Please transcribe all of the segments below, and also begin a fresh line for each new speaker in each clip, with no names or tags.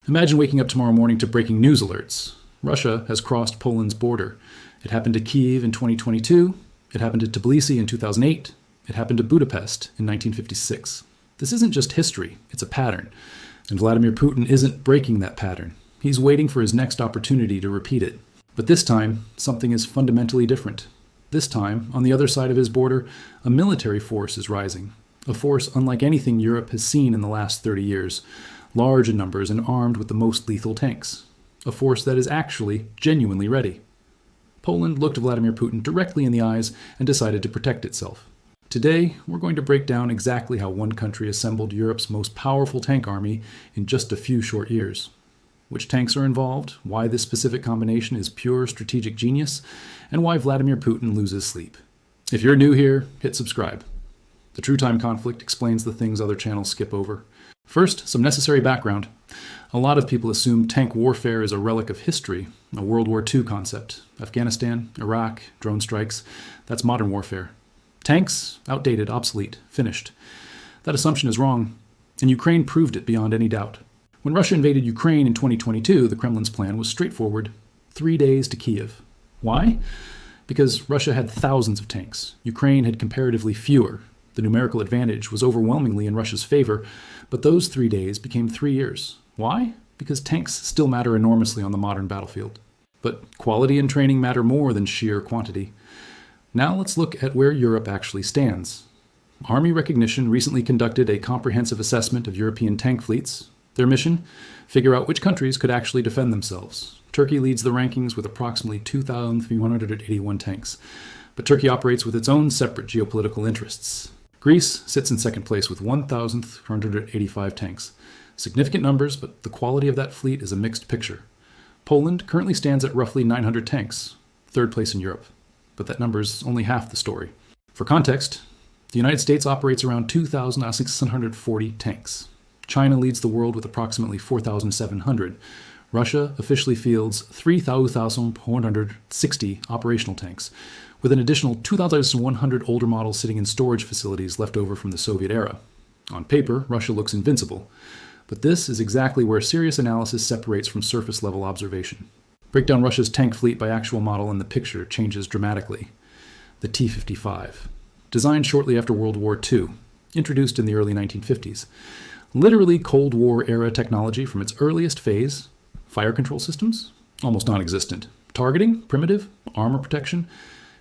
Imagine waking up tomorrow morning to breaking news alerts. Russia has crossed Poland's border. It happened to Kyiv in 2022. It happened to Tbilisi in 2008. It happened to Budapest in 1956. This isn't just history, it's a pattern. And Vladimir Putin isn't breaking that pattern. He's waiting for his next opportunity to repeat it. But this time, something is fundamentally different. This time, on the other side of his border, a military force is rising. A force unlike anything Europe has seen in the last 30 years. Large in numbers and armed with the most lethal tanks. A force that is actually genuinely ready. Poland looked Vladimir Putin directly in the eyes and decided to protect itself. Today, we're going to break down exactly how one country assembled Europe's most powerful tank army in just a few short years. Which tanks are involved, why this specific combination is pure strategic genius, and why Vladimir Putin loses sleep. If you're new here, hit subscribe. The True Time Conflict explains the things other channels skip over. First, some necessary background. A lot of people assume tank warfare is a relic of history, a World War II concept. Afghanistan, Iraq, drone strikes, that's modern warfare. Tanks, outdated, obsolete, finished. That assumption is wrong, and Ukraine proved it beyond any doubt. When Russia invaded Ukraine in 2022, the Kremlin's plan was straightforward: 3 days to Kyiv. Why? Because Russia had thousands of tanks. Ukraine had comparatively fewer. The numerical advantage was overwhelmingly in Russia's favor, but those 3 days became 3 years. Why? Because tanks still matter enormously on the modern battlefield. But quality and training matter more than sheer quantity. Now let's look at where Europe actually stands. Army Recognition recently conducted a comprehensive assessment of European tank fleets. Their mission? Figure out which countries could actually defend themselves. Turkey leads the rankings with approximately 2,381 tanks, but Turkey operates with its own separate geopolitical interests. Greece sits in second place with 1,385 tanks. Significant numbers, but the quality of that fleet is a mixed picture. Poland currently stands at roughly 900 tanks, third place in Europe. But that number is only half the story. For context, the United States operates around 2,640 tanks. China leads the world with approximately 4,700. Russia officially fields 3,460 operational tanks, with an additional 2,100 older models sitting in storage facilities left over from the Soviet era. On paper, Russia looks invincible. But this is exactly where serious analysis separates from surface-level observation. Break down Russia's tank fleet by actual model and the picture changes dramatically. The T-55. Designed shortly after World War II, introduced in the early 1950s. Literally Cold War-era technology from its earliest phase. Fire control systems? Almost non-existent. Targeting? Primitive. Armor protection?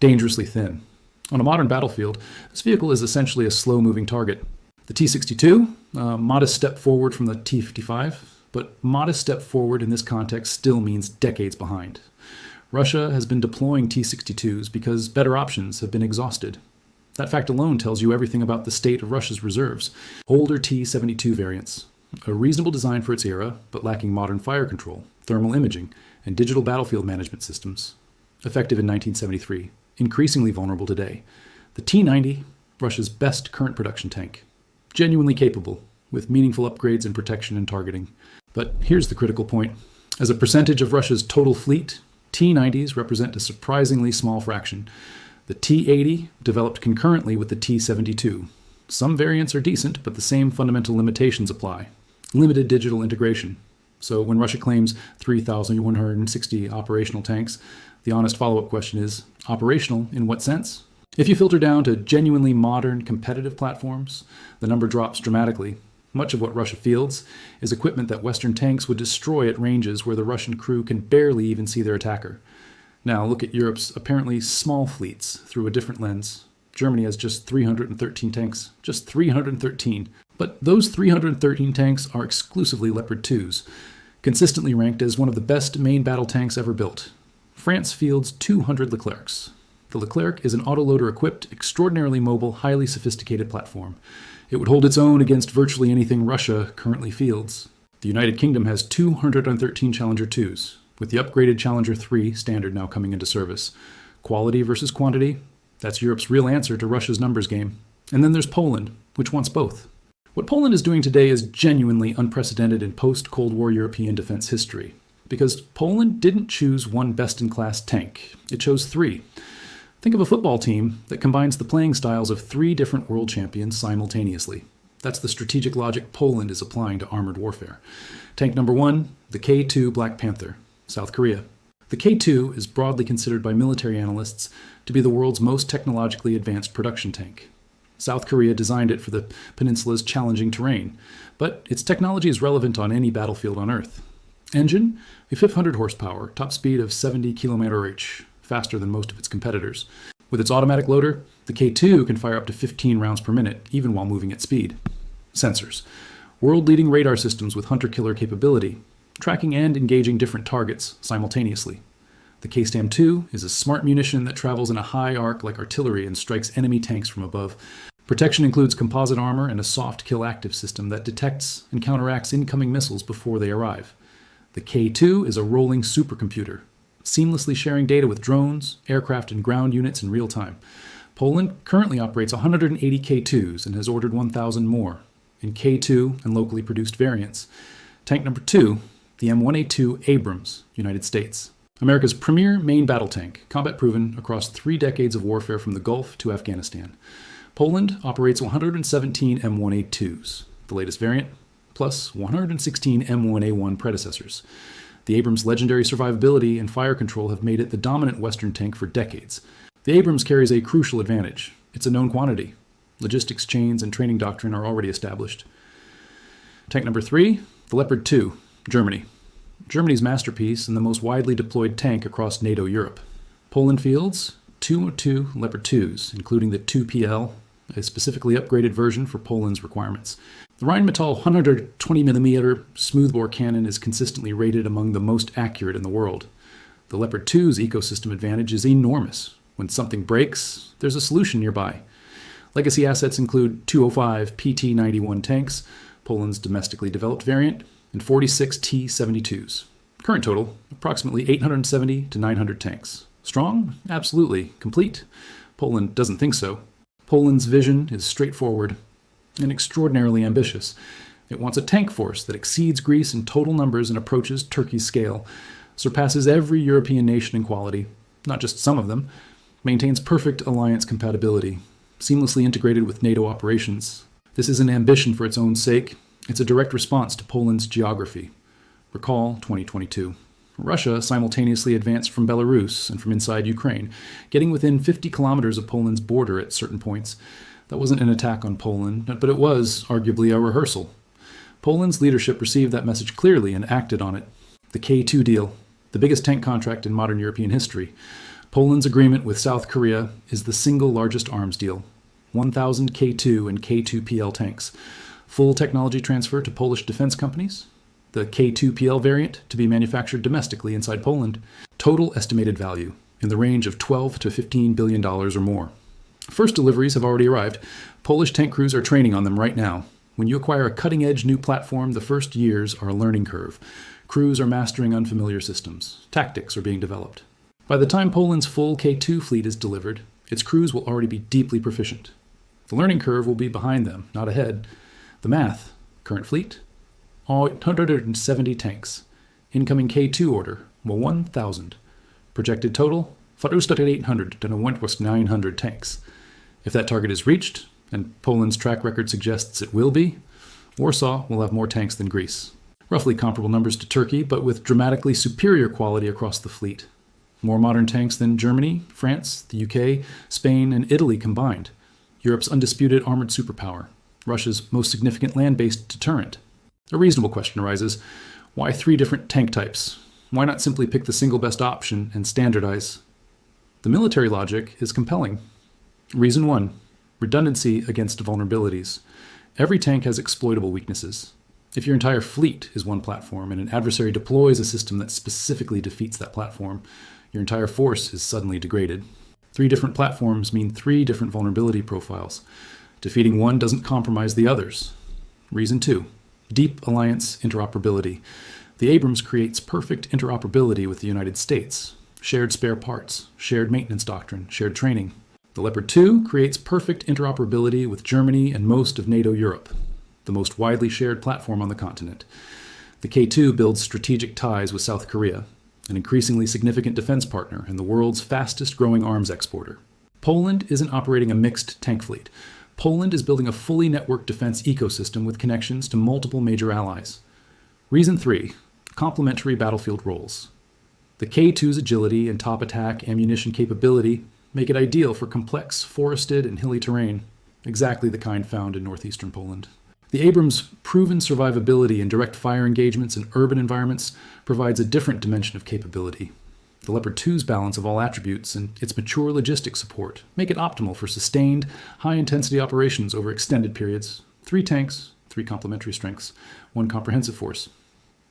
Dangerously thin. On a modern battlefield, this vehicle is essentially a slow-moving target. The T-62, a modest step forward from the T-55, but modest step forward in this context still means decades behind. Russia has been deploying T-62s because better options have been exhausted. That fact alone tells you everything about the state of Russia's reserves. Older T-72 variants, a reasonable design for its era, but lacking modern fire control, thermal imaging, and digital battlefield management systems. Effective in 1973, increasingly vulnerable today. The T-90, Russia's best current production tank. Genuinely capable, with meaningful upgrades in protection and targeting. But here's the critical point. As a percentage of Russia's total fleet, T-90s represent a surprisingly small fraction. The T-80 developed concurrently with the T-72. Some variants are decent, but the same fundamental limitations apply. Limited digital integration. So when Russia claims 3,160 operational tanks, the honest follow-up question is, operational in what sense? If you filter down to genuinely modern, competitive platforms, the number drops dramatically. Much of what Russia fields is equipment that Western tanks would destroy at ranges where the Russian crew can barely even see their attacker. Now look at Europe's apparently small fleets through a different lens. Germany has just 313 tanks. Just 313. But those 313 tanks are exclusively Leopard 2s, consistently ranked as one of the best main battle tanks ever built. France fields 200 Leclercs. The Leclerc is an autoloader-equipped, extraordinarily mobile, highly sophisticated platform. It would hold its own against virtually anything Russia currently fields. The United Kingdom has 213 Challenger 2s, with the upgraded Challenger 3 standard now coming into service. Quality versus quantity, that's Europe's real answer to Russia's numbers game. And then there's Poland, which wants both. What Poland is doing today is genuinely unprecedented in post-Cold War European defense history, because Poland didn't choose one best-in-class tank. It chose 3. Think of a football team that combines the playing styles of 3 different world champions simultaneously. That's the strategic logic Poland is applying to armored warfare. Tank number 1, the K2 Black Panther, South Korea. The K2 is broadly considered by military analysts to be the world's most technologically advanced production tank. South Korea designed it for the peninsula's challenging terrain, but its technology is relevant on any battlefield on Earth. Engine, a 500 horsepower, top speed of 70 km/h, faster than most of its competitors. With its automatic loader, the K2 can fire up to 15 rounds per minute, even while moving at speed. Sensors, world-leading radar systems with hunter-killer capability, tracking and engaging different targets simultaneously. The KSTAM-2 is a smart munition that travels in a high arc like artillery and strikes enemy tanks from above. Protection includes composite armor and a soft kill active system that detects and counteracts incoming missiles before they arrive. The K2 is a rolling supercomputer, seamlessly sharing data with drones, aircraft, and ground units in real time. Poland currently operates 180 K2s and has ordered 1,000 more in K2 and locally produced variants. Tank number 2, the M1A2 Abrams, United States. America's premier main battle tank, combat proven across 3 decades of warfare from the Gulf to Afghanistan. Poland operates 117 M1A2s, the latest variant, plus 116 M1A1 predecessors. The Abrams' legendary survivability and fire control have made it the dominant Western tank for decades. The Abrams carries a crucial advantage. It's a known quantity. Logistics chains and training doctrine are already established. Tank number 3, the Leopard 2, Germany. Germany's masterpiece and the most widely deployed tank across NATO Europe. Poland fields 202 Leopard 2s, including the 2PL, a specifically upgraded version for Poland's requirements. The Rheinmetall 120mm smoothbore cannon is consistently rated among the most accurate in the world. The Leopard 2's ecosystem advantage is enormous. When something breaks, there's a solution nearby. Legacy assets include 205 PT-91 tanks, Poland's domestically developed variant, and 46 T-72s. Current total, approximately 870 to 900 tanks. Strong? Absolutely. Complete? Poland doesn't think so. Poland's vision is straightforward and extraordinarily ambitious. It wants a tank force that exceeds Greece in total numbers and approaches Turkey's scale, surpasses every European nation in quality, not just some of them, maintains perfect alliance compatibility, seamlessly integrated with NATO operations. This isn't ambition for its own sake. It's a direct response to Poland's geography. Recall 2022. Russia simultaneously advanced from Belarus and from inside Ukraine, getting within 50 kilometers of Poland's border at certain points. That wasn't an attack on Poland, but it was arguably a rehearsal. Poland's leadership received that message clearly and acted on it. The K2 deal, the biggest tank contract in modern European history. Poland's agreement with South Korea is the single largest arms deal. 1,000 K2 and K2PL tanks. Full technology transfer to Polish defense companies. The K2PL variant to be manufactured domestically inside Poland. Total estimated value in the range of $12 to $15 billion or more. First deliveries have already arrived. Polish tank crews are training on them right now. When you acquire a cutting-edge new platform, the first years are a learning curve. Crews are mastering unfamiliar systems. Tactics are being developed. By the time Poland's full K2 fleet is delivered, its crews will already be deeply proficient. The learning curve will be behind them, not ahead. The math, current fleet, 870 tanks. Incoming K2 order, 1,000. Projected total, 4,800 to 1,900 tanks. If that target is reached, and Poland's track record suggests it will be, Warsaw will have more tanks than Greece. Roughly comparable numbers to Turkey, but with dramatically superior quality across the fleet. More modern tanks than Germany, France, the UK, Spain, and Italy combined. Europe's undisputed armored superpower. Russia's most significant land-based deterrent. A reasonable question arises. Why 3 different tank types? Why not simply pick the single best option and standardize? The military logic is compelling. Reason 1. Redundancy against vulnerabilities. Every tank has exploitable weaknesses. If your entire fleet is one platform and an adversary deploys a system that specifically defeats that platform, your entire force is suddenly degraded. 3 different platforms mean 3 different vulnerability profiles. Defeating one doesn't compromise the others. Reason 2. Deep alliance interoperability. The Abrams creates perfect interoperability with the United States. Shared spare parts, shared maintenance doctrine, shared training. The Leopard 2 creates perfect interoperability with Germany and most of NATO Europe, the most widely shared platform on the continent. The K2 builds strategic ties with South Korea, an increasingly significant defense partner and the world's fastest growing arms exporter. Poland isn't operating a mixed tank fleet. Poland is building a fully networked defense ecosystem with connections to multiple major allies. Reason 3. Complementary battlefield roles. The K2's agility and top attack ammunition capability make it ideal for complex, forested, and hilly terrain, exactly the kind found in northeastern Poland. The Abrams' proven survivability in direct fire engagements in urban environments provides a different dimension of capability. The Leopard 2's balance of all attributes and its mature logistics support make it optimal for sustained, high-intensity operations over extended periods. 3 tanks, 3 complementary strengths, 1 comprehensive force.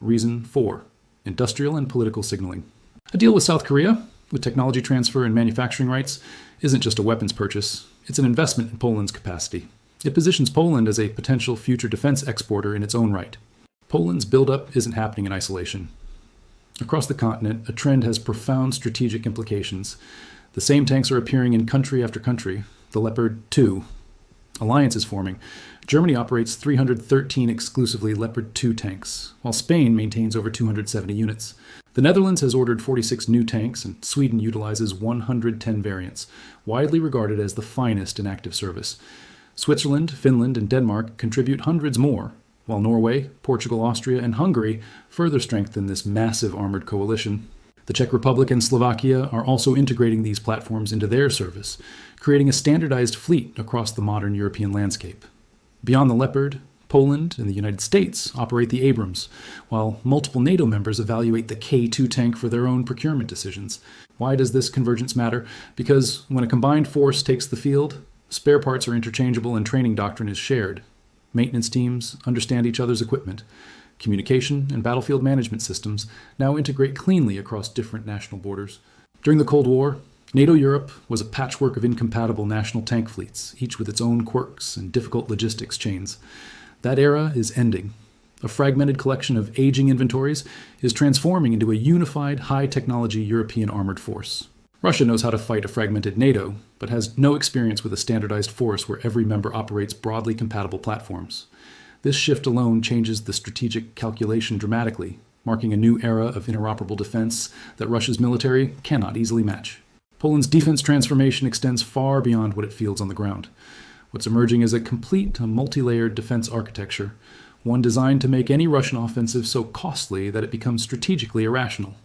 Reason 4. Industrial and political signaling. A deal with South Korea, with technology transfer and manufacturing rights, isn't just a weapons purchase. It's an investment in Poland's capacity. It positions Poland as a potential future defense exporter in its own right. Poland's buildup isn't happening in isolation. Across the continent, a trend has profound strategic implications. The same tanks are appearing in country after country. The Leopard 2 alliance is forming. Germany operates 313 exclusively Leopard 2 tanks, while Spain maintains over 270 units. The Netherlands has ordered 46 new tanks, and Sweden utilizes 110 variants, widely regarded as the finest in active service. Switzerland, Finland, and Denmark contribute hundreds more, while Norway, Portugal, Austria, and Hungary further strengthen this massive armored coalition. The Czech Republic and Slovakia are also integrating these platforms into their service, creating a standardized fleet across the modern European landscape. Beyond the Leopard, Poland and the United States operate the Abrams, while multiple NATO members evaluate the K2 tank for their own procurement decisions. Why does this convergence matter? Because when a combined force takes the field, spare parts are interchangeable and training doctrine is shared. Maintenance teams understand each other's equipment. Communication and battlefield management systems now integrate cleanly across different national borders. During the Cold War, NATO Europe was a patchwork of incompatible national tank fleets, each with its own quirks and difficult logistics chains. That era is ending. A fragmented collection of aging inventories is transforming into a unified, high-technology European armored force. Russia knows how to fight a fragmented NATO, but has no experience with a standardized force where every member operates broadly compatible platforms. This shift alone changes the strategic calculation dramatically, marking a new era of interoperable defense that Russia's military cannot easily match. Poland's defense transformation extends far beyond what it fields on the ground. What's emerging is a complete, multi-layered defense architecture, one designed to make any Russian offensive so costly that it becomes strategically irrational.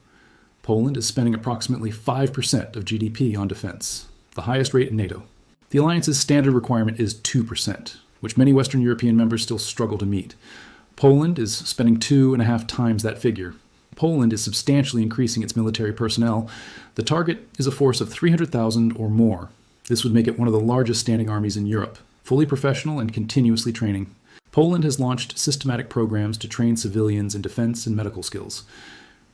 Poland is spending approximately 5% of GDP on defense, the highest rate in NATO. The alliance's standard requirement is 2%, which many Western European members still struggle to meet. Poland is spending 2.5 times that figure. Poland is substantially increasing its military personnel. The target is a force of 300,000 or more. This would make it one of the largest standing armies in Europe, fully professional and continuously training. Poland has launched systematic programs to train civilians in defense and medical skills.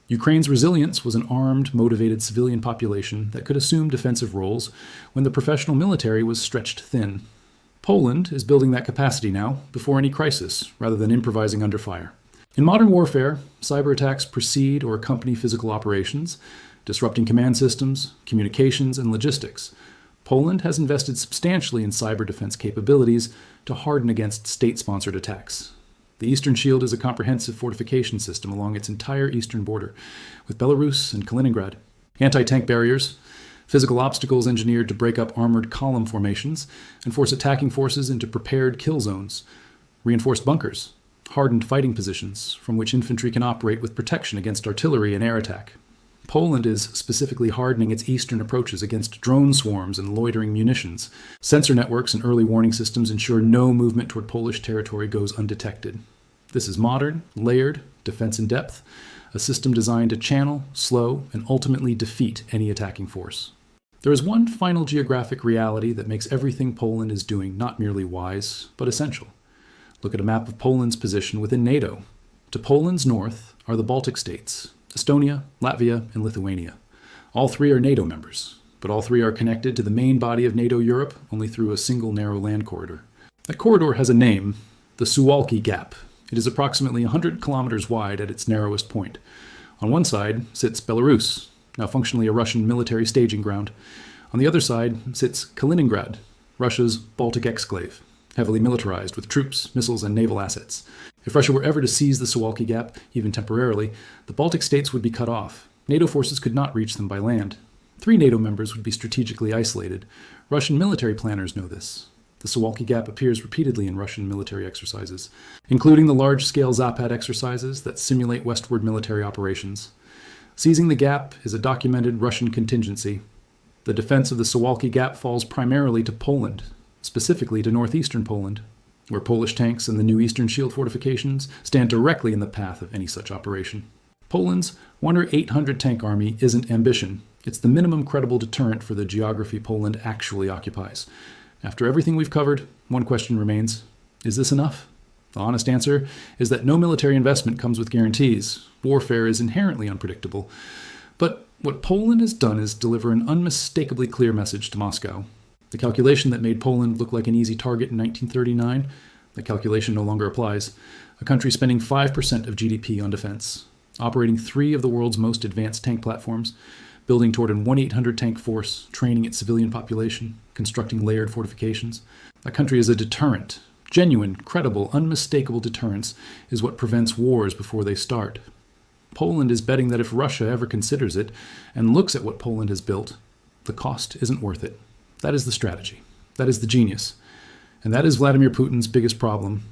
Ukraine's resilience was an armed, motivated civilian population that could assume defensive roles when the professional military was stretched thin. Poland is building that capacity now, before any crisis, rather than improvising under fire. In modern warfare, cyber attacks precede or accompany physical operations, disrupting command systems, communications, and logistics. Poland has invested substantially in cyber defense capabilities to harden against state-sponsored attacks. The Eastern Shield is a comprehensive fortification system along its entire eastern border, with Belarus and Kaliningrad. Anti-tank barriers, physical obstacles engineered to break up armored column formations and force attacking forces into prepared kill zones. Reinforced bunkers, hardened fighting positions from which infantry can operate with protection against artillery and air attack. Poland is specifically hardening its eastern approaches against drone swarms and loitering munitions. Sensor networks and early warning systems ensure no movement toward Polish territory goes undetected. This is modern, layered, defense in depth, a system designed to channel, slow, and ultimately defeat any attacking force. There is one final geographic reality that makes everything Poland is doing not merely wise, but essential. Look at a map of Poland's position within NATO. To Poland's north are the Baltic states, Estonia, Latvia, and Lithuania. All 3 are NATO members, but all 3 are connected to the main body of NATO Europe only through a single narrow land corridor. That corridor has a name, the Suwalki Gap. It is approximately 100 kilometers wide at its narrowest point. On one side sits Belarus, now functionally a Russian military staging ground. On the other side sits Kaliningrad, Russia's Baltic exclave, heavily militarized with troops, missiles, and naval assets. If Russia were ever to seize the Suwalki Gap, even temporarily, the Baltic states would be cut off. NATO forces could not reach them by land. 3 NATO members would be strategically isolated. Russian military planners know this. The Suwalki Gap appears repeatedly in Russian military exercises, including the large-scale Zapad exercises that simulate westward military operations. Seizing the gap is a documented Russian contingency. The defense of the Suwalki Gap falls primarily to Poland, specifically to northeastern Poland, where Polish tanks and the new Eastern Shield fortifications stand directly in the path of any such operation. Poland's 1 or 800 tank army isn't ambition. It's the minimum credible deterrent for the geography Poland actually occupies. After everything we've covered, one question remains: is this enough? The honest answer is that no military investment comes with guarantees. Warfare is inherently unpredictable. But what Poland has done is deliver an unmistakably clear message to Moscow. The calculation that made Poland look like an easy target in 1939, that calculation no longer applies. A country spending 5% of GDP on defense, operating 3 of the world's most advanced tank platforms, building toward an 1-800 tank force, training its civilian population, constructing layered fortifications. A country as a deterrent. Genuine, credible, unmistakable deterrence is what prevents wars before they start. Poland is betting that if Russia ever considers it and looks at what Poland has built, the cost isn't worth it. That is the strategy. That is the genius. And that is Vladimir Putin's biggest problem.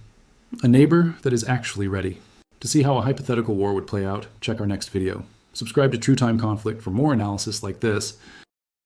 A neighbor that is actually ready. To see how a hypothetical war would play out, check our next video. Subscribe to True Time Conflict for more analysis like this.